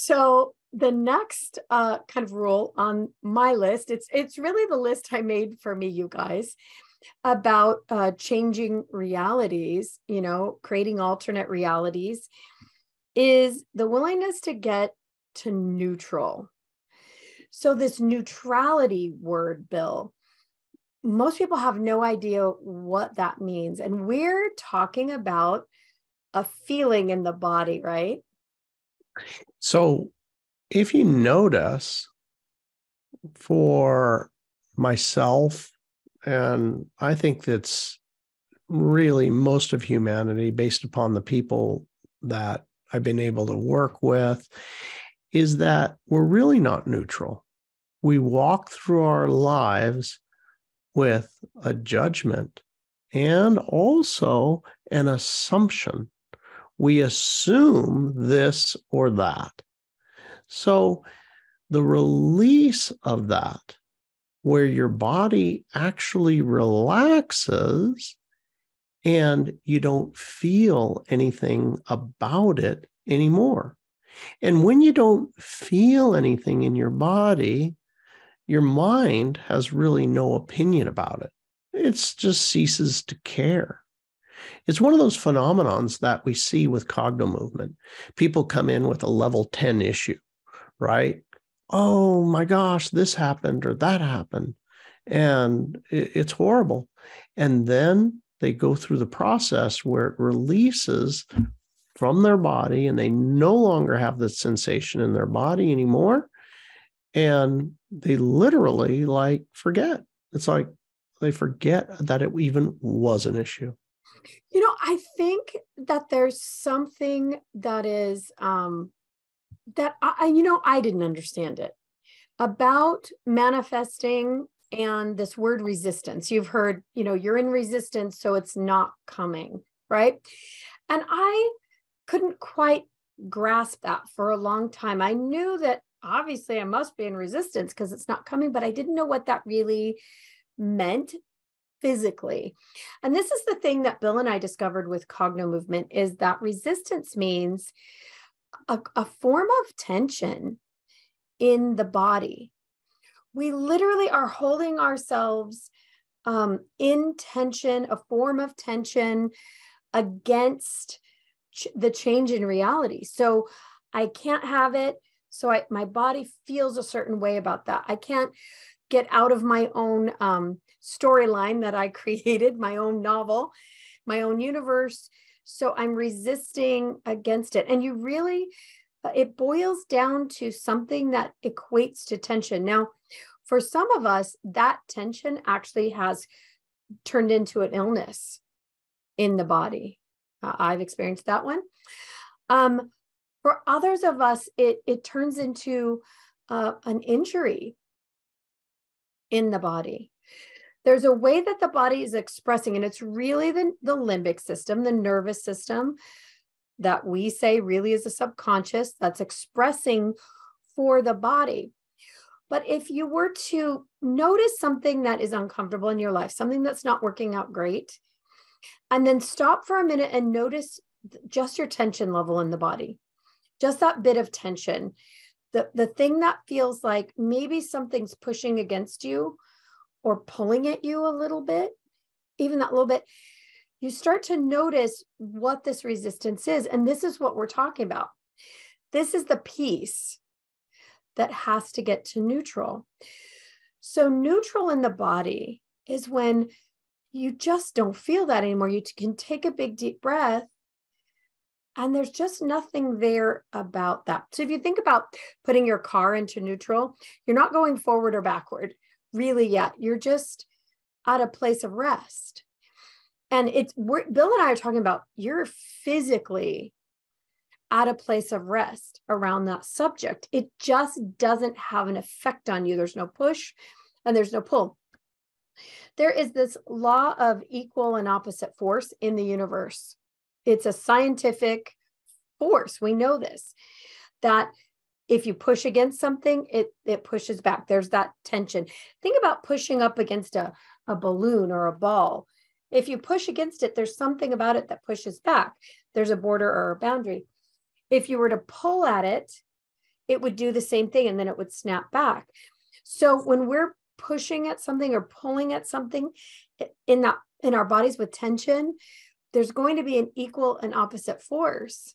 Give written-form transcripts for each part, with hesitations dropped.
So the next kind of rule on my list, it's really the list I made for me, you guys, about changing realities, creating alternate realities, is the willingness to get to neutral. So this neutrality word, Bill, most people have no idea what that means. And we're talking about a feeling in the body, right? So if you notice, for myself, and I think that's really most of humanity based upon the people that I've been able to work with, is that we're really not neutral. We walk through our lives with a judgment and also an assumption. We assume this or that. So the release of that, where your body actually relaxes and you don't feel anything about it anymore. And when you don't feel anything in your body, your mind has really no opinion about it. It just ceases to care. It's one of those phenomenons that we see with Cognomovement. People come in with a level 10 issue, right? Oh my gosh, this happened or that happened. And it's horrible. And then they go through the process where it releases from their body and they no longer have the sensation in their body anymore. And they literally forget. It's like they forget that it even was an issue. I think that there's something that is that I didn't understand it about manifesting and this word resistance. You've heard, you're in resistance, so it's not coming, right? And I couldn't quite grasp that for a long time. I knew that obviously I must be in resistance because it's not coming, but I didn't know what that really meant physically. And this is the thing that Bill and I discovered with Cognomovement, is that resistance means a form of tension in the body. We literally are holding ourselves in tension, a form of tension against the change in reality. So I can't have it. So my body feels a certain way about that. I can't get out of my own storyline that I created, my own novel, my own universe. So I'm resisting against it. And it boils down to something that equates to tension. Now, for some of us, that tension actually has turned into an illness in the body. I've experienced that one. For others of us, it turns into an injury in the body. There's a way that the body is expressing, and it's really the limbic system, the nervous system, that we say really is a subconscious that's expressing for the body. But if you were to notice something that is uncomfortable in your life, something that's not working out great, and then stop for a minute and notice just your tension level in the body, just that bit of tension, the thing that feels like maybe something's pushing against you or pulling at you a little bit, even that little bit, you start to notice what this resistance is. And this is what we're talking about. This is the piece that has to get to neutral. So neutral in the body is when you just don't feel that anymore. You can take a big, deep breath, and there's just nothing there about that. So if you think about putting your car into neutral, you're not going forward or backward really yet. You're just at a place of rest. And Bill and I are talking about, you're physically at a place of rest around that subject. It just doesn't have an effect on you. There's no push and there's no pull. There is this law of equal and opposite force in the universe. It's a scientific force. We know this, that if you push against something, it pushes back. There's that tension. Think about pushing up against a balloon or a ball. If you push against it, there's something about it that pushes back. There's a border or a boundary. If you were to pull at it, it would do the same thing and then it would snap back. So when we're pushing at something or pulling at something in our bodies with tension, there's going to be an equal and opposite force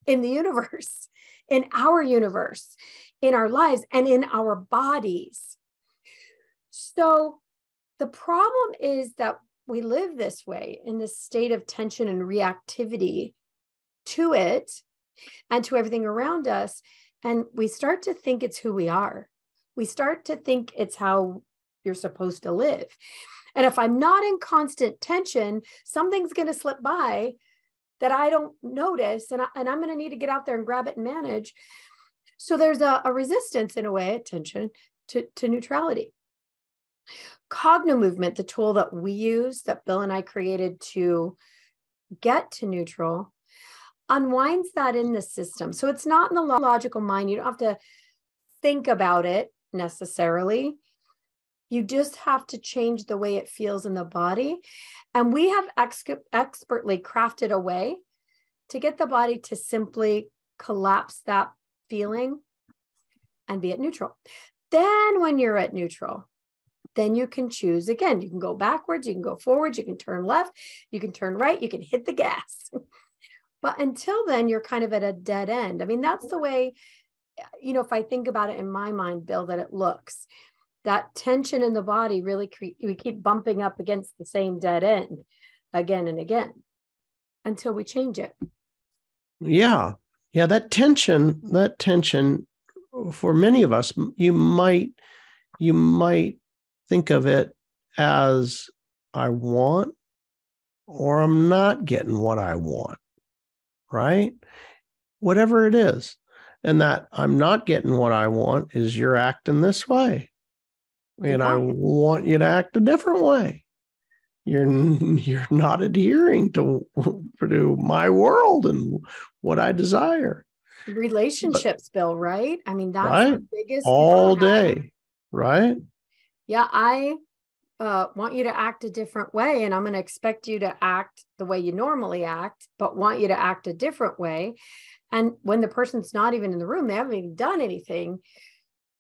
in the universe, in our universe, in our lives, and in our bodies. So the problem is that we live this way, in this state of tension and reactivity to it and to everything around us. And we start to think it's who we are. We start to think it's how you're supposed to live. And if I'm not in constant tension, something's going to slip by that I don't notice. And I'm going to need to get out there and grab it and manage. So there's a resistance, in a way, at tension to neutrality. Cognomovement, the tool that we use, that Bill and I created to get to neutral, unwinds that in the system. So it's not in the logical mind. You don't have to think about it necessarily. You just have to change the way it feels in the body. And we have expertly crafted a way to get the body to simply collapse that feeling and be at neutral. Then when you're at neutral, then you can choose again. You can go backwards, you can go forwards, you can turn left, you can turn right, you can hit the gas. But until then, you're kind of at a dead end. I mean, that's the way, if I think about it in my mind, Bill, that it looks. That tension in the body really, we keep bumping up against the same dead end again and again until we change it. Yeah. Yeah. That tension, for many of us, you might think of it as I want, or I'm not getting what I want, right? Whatever it is. And that I'm not getting what I want is you're acting this way. And I want you to act a different way. You're not adhering to my world and what I desire. Relationships, Bill, right? I mean, that's right? the biggest all day, right? Yeah, I want you to act a different way, and I'm going to expect you to act the way you normally act, but want you to act a different way. And when the person's not even in the room, they haven't even done anything,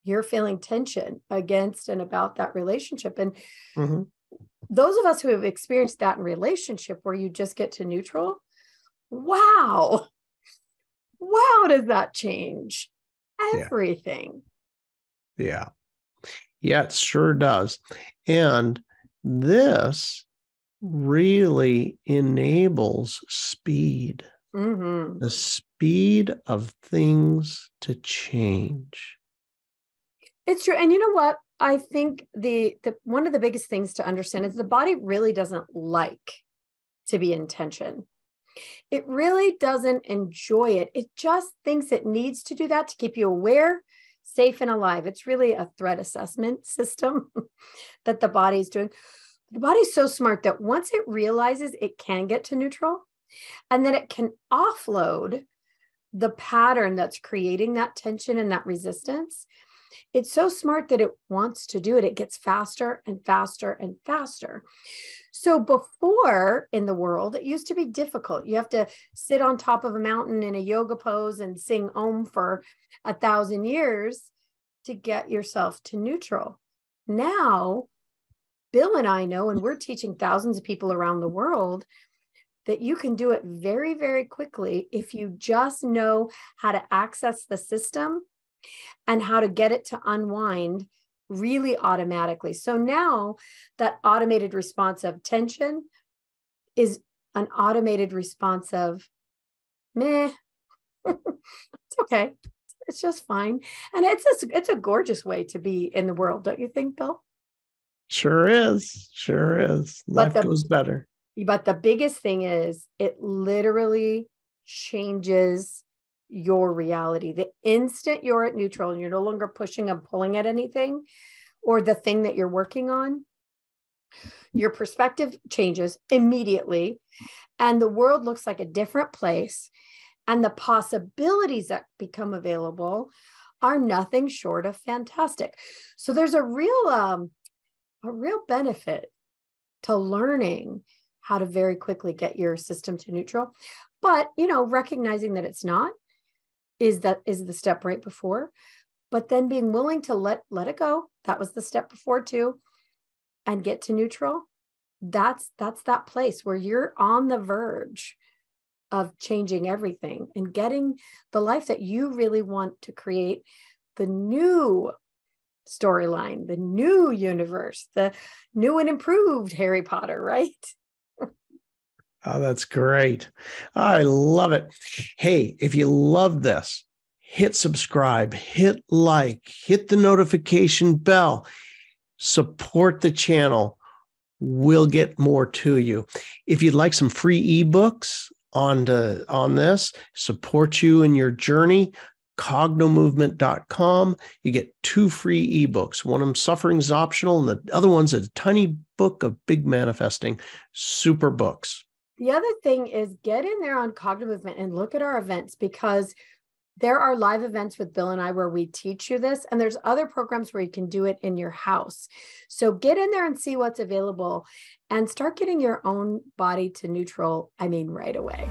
you're feeling tension against and about that relationship. And those of us who have experienced that in relationship where you just get to neutral, wow, does that change everything? Yeah, it sure does. And this really enables speed, the speed of things to change. It's true. And you know what? I think the one of the biggest things to understand is the body really doesn't like to be in tension. It really doesn't enjoy it. It just thinks it needs to do that to keep you aware, safe, and alive. It's really a threat assessment system that the body's doing. The body's so smart that once it realizes it can get to neutral and that it can offload the pattern that's creating that tension and that resistance, it's so smart that it wants to do it. It gets faster and faster and faster. So before in the world, it used to be difficult. You have to sit on top of a mountain in a yoga pose and sing Om for 1,000 years to get yourself to neutral. Now, Bill and I know, and we're teaching thousands of people around the world, that you can do it very, very quickly if you just know how to access the system and how to get it to unwind really automatically. So now that automated response of tension is an automated response of meh. It's okay. It's just fine. And it's a gorgeous way to be in the world, don't you think, Bill? Sure is. Sure is. Life goes better. But the biggest thing is it literally changes your reality. The instant you're at neutral and you're no longer pushing and pulling at anything or the thing that you're working on, your perspective changes immediately and the world looks like a different place. And the possibilities that become available are nothing short of fantastic. So there's a real benefit to learning how to very quickly get your system to neutral, but recognizing that it's not is the step right before. But then being willing to let it go. That was the step before too. And get to neutral. That's that place where you're on the verge of changing everything and getting the life that you really want to create, the new storyline, the new universe, the new and improved Harry Potter, right? Oh, that's great. I love it. Hey, if you love this, hit subscribe, hit like, hit the notification bell, support the channel. We'll get more to you. If you'd like some free ebooks on this, support you in your journey, Cognomovement.com. You get 2 free ebooks. One of them, Suffering is Optional, and the other one's a tiny book of big manifesting. Super books. The other thing is get in there on Cognomovement and look at our events, because there are live events with Bill and I where we teach you this, and there's other programs where you can do it in your house. So get in there and see what's available and start getting your own body to neutral, right away.